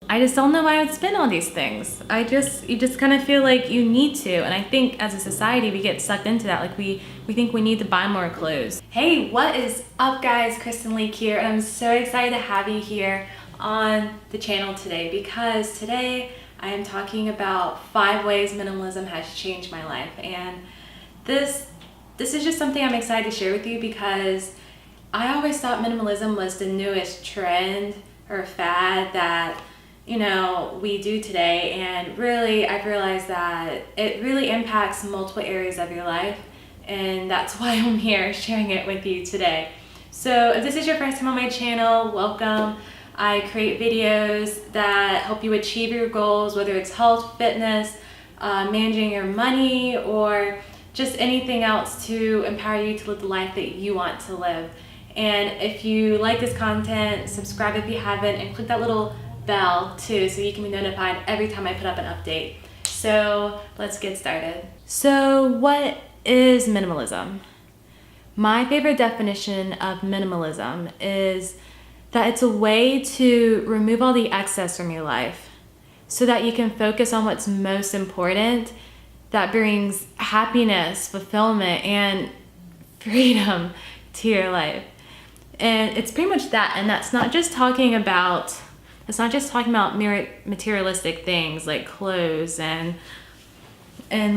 I just don't know why I would spend all these things. You just kind of feel like you need to. And I think as a society, we get sucked into that. Like we think we need to buy more clothes. Hey, what is up guys? Kristen here. And I'm so excited to have you here on the channel today because today I am talking about 5 ways minimalism has changed my life. And this is just something I'm excited to share with you because I always thought minimalism was the newest trend or fad that we do today, and really I've realized that it really impacts multiple areas of your life, and that's why I'm here sharing it with you today. So if this is your first time on my channel, welcome. I create videos that help you achieve your goals, whether it's health, fitness, managing your money, or just anything else to empower you to live the life that you want to live. And if you like this content, subscribe if you haven't, and click that little bell too so you can be notified every time I put up an update. So let's get started. So what is minimalism? My favorite definition of minimalism is that it's a way to remove all the excess from your life so that you can focus on what's most important, that brings happiness, fulfillment, and freedom to your life. And it's pretty much that, and that's not just talking about materialistic things like clothes and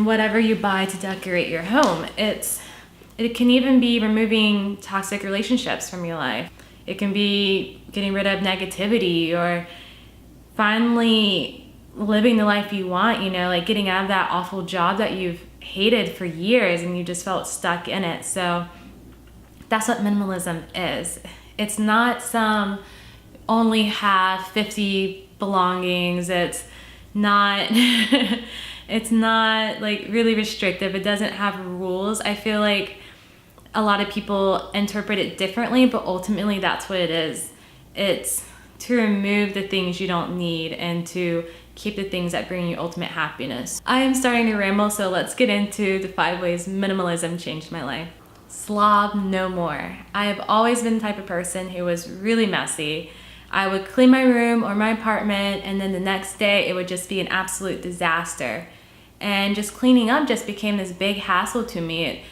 whatever you buy to decorate your home. It can even be removing toxic relationships from your life. It can be getting rid of negativity or finally living the life you want, like getting out of that awful job that you've hated for years and you just felt stuck in it. So that's what minimalism is. It's not some only have 50 belongings. It's not it's not like really restrictive. It doesn't have rules. I feel like a lot of people interpret it differently, but ultimately that's what it is. It's to remove the things you don't need and to keep the things that bring you ultimate happiness. I am starting to ramble, so let's get into the 5 ways minimalism changed my life. Slob no more. I have always been the type of person who was really messy. I would clean my room or my apartment, and then the next day it would just be an absolute disaster. And just cleaning up just became this big hassle to me.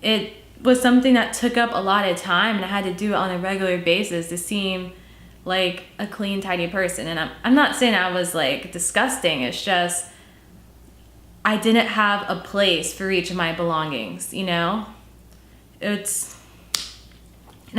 It was something that took up a lot of time, and I had to do it on a regular basis to seem like a clean, tidy person. And I'm not saying I was like disgusting. It's just I didn't have a place for each of my belongings, and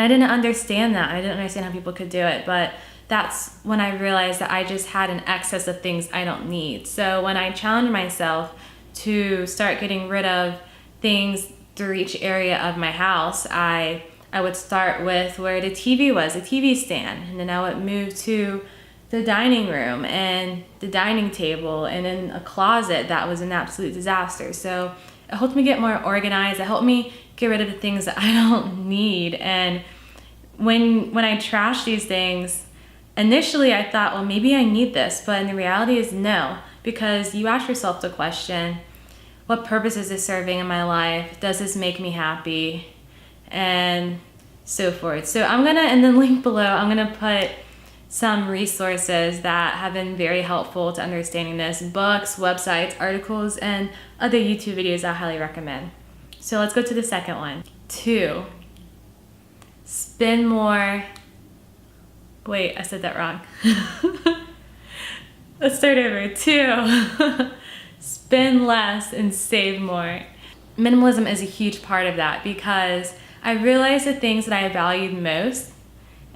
I didn't understand that. I didn't understand how people could do it, but that's when I realized that I just had an excess of things I don't need. So when I challenged myself to start getting rid of things through each area of my house, I would start with where the TV was, a TV stand, and then I would move to the dining room and the dining table and then a closet that was an absolute disaster. So it helped me get more organized. It helped me get rid of the things that I don't need. And when I trash these things, initially I thought, well, maybe I need this, but in the reality is no, because you ask yourself the question, what purpose is this serving in my life? Does this make me happy? And so forth. So I'm gonna, in the link below, I'm gonna put some resources that have been very helpful to understanding this, books, websites, articles, and other YouTube videos I highly recommend. So let's go to the second one. 2, spend more. Wait, I said that wrong. Let's start over. 2, spend less and save more. Minimalism is a huge part of that because I realized the things that I valued most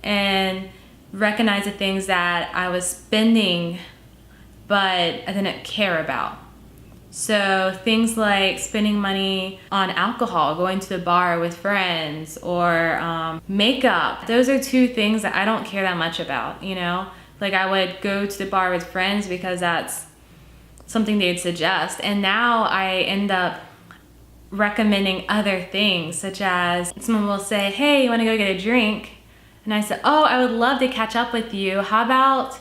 and recognize the things that I was spending but I didn't care about. So things like spending money on alcohol, going to the bar with friends, or makeup. Those are 2 things that I don't care that much about, Like I would go to the bar with friends because that's something they'd suggest. And now I end up recommending other things, such as someone will say, hey, you wanna go get a drink? And I said, oh, I would love to catch up with you. How about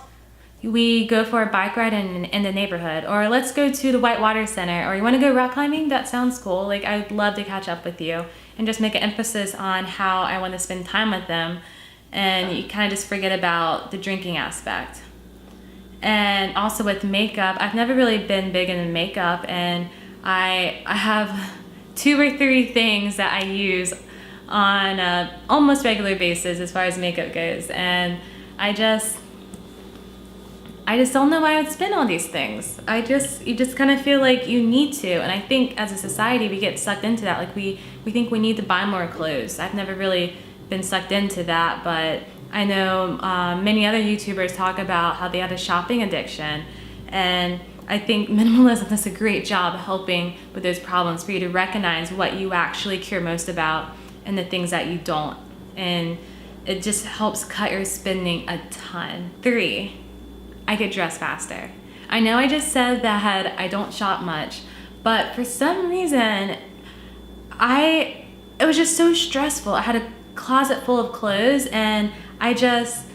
we go for a bike ride in the neighborhood, or let's go to the Whitewater Center, or you want to go rock climbing? That sounds cool. Like, I'd love to catch up with you, and just make an emphasis on how I want to spend time with them, and you kind of just forget about the drinking aspect. And also with makeup, I've never really been big into makeup, and I have 2 or 3 things that I use on a almost regular basis as far as makeup goes, and I just don't know why I would spend all these things. You just kind of feel like you need to, and I think as a society we get sucked into that. Like we think we need to buy more clothes. I've never really been sucked into that, but I know many other YouTubers talk about how they had a shopping addiction, and I think minimalism does a great job helping with those problems, for you to recognize what you actually care most about and the things that you don't, and it just helps cut your spending a ton. 3, I get dressed faster. I know I just said that I don't shop much, but for some reason it was just so stressful. I had a closet full of clothes, and I just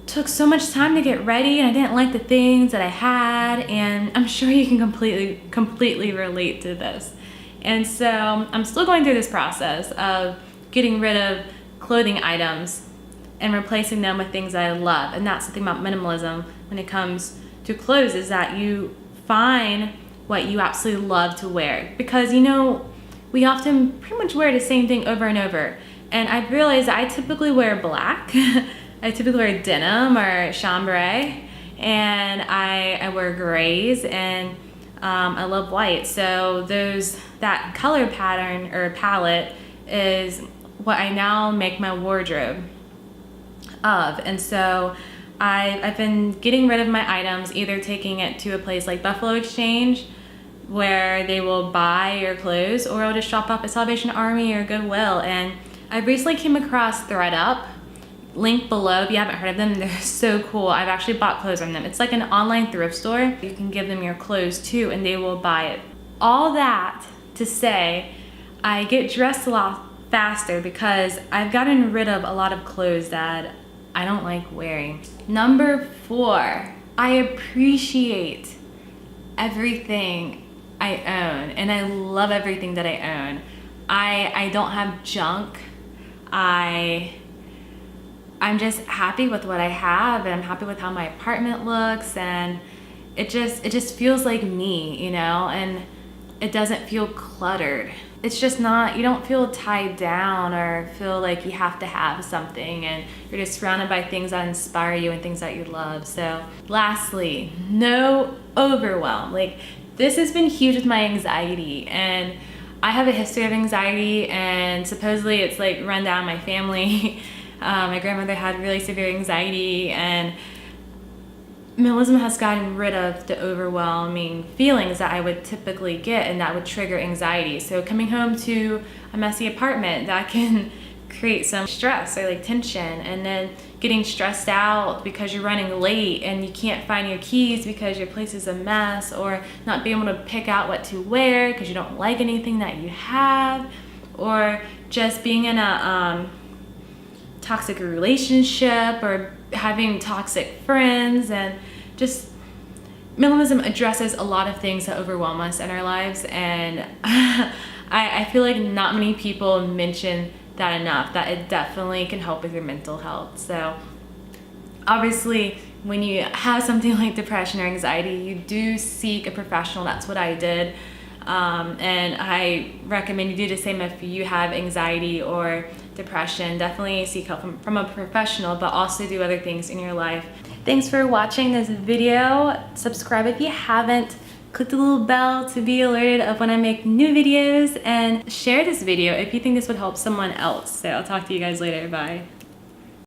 took so much time to get ready, and I didn't like the things that I had, and I'm sure you can completely relate to this. And so I'm still going through this process of getting rid of clothing items and replacing them with things that I love. And that's the thing about minimalism when it comes to clothes, is that you find what you absolutely love to wear, because we often pretty much wear the same thing over and over. And I've realized I typically wear black. I typically wear denim or chambray, and I wear grays, and I love white. So that color pattern or palette is what I now make my wardrobe of. And so I've been getting rid of my items, either taking it to a place like Buffalo Exchange, where they will buy your clothes, or I'll just shop up at Salvation Army or Goodwill. And I recently came across ThredUp, link below if you haven't heard of them. They're so cool. I've actually bought clothes from them. It's like an online thrift store. You can give them your clothes too, and they will buy it. All that to say, I get dressed a lot faster because I've gotten rid of a lot of clothes that I don't like wearing. Number 4, I appreciate everything I own, and I love everything that I own. I don't have junk. I'm just happy with what I have, and I'm happy with how my apartment looks, and it just feels like me, and it doesn't feel cluttered. It's just not, you don't feel tied down or feel like you have to have something, and you're just surrounded by things that inspire you and things that you love. So lastly, no overwhelm. Like, this has been huge with my anxiety, and I have a history of anxiety, and supposedly it's like run down my family. My grandmother had really severe anxiety, and minimalism has gotten rid of the overwhelming feelings that I would typically get and that would trigger anxiety. So coming home to a messy apartment, that can create some stress or like tension, and then getting stressed out because you're running late and you can't find your keys because your place is a mess, or not being able to pick out what to wear because you don't like anything that you have, or just being in a toxic relationship, or having toxic friends. And just minimalism addresses a lot of things that overwhelm us in our lives, and I feel like not many people mention that enough, that it definitely can help with your mental health. So obviously when you have something like depression or anxiety, you do seek a professional. That's what I did, and I recommend you do the same if you have anxiety or depression. Definitely seek help from a professional, but also do other things in your life. Thanks for watching this video. Subscribe if you haven't. Click the little bell to be alerted of when I make new videos, and share this video if you think this would help someone else. So I'll talk to you guys later. Bye.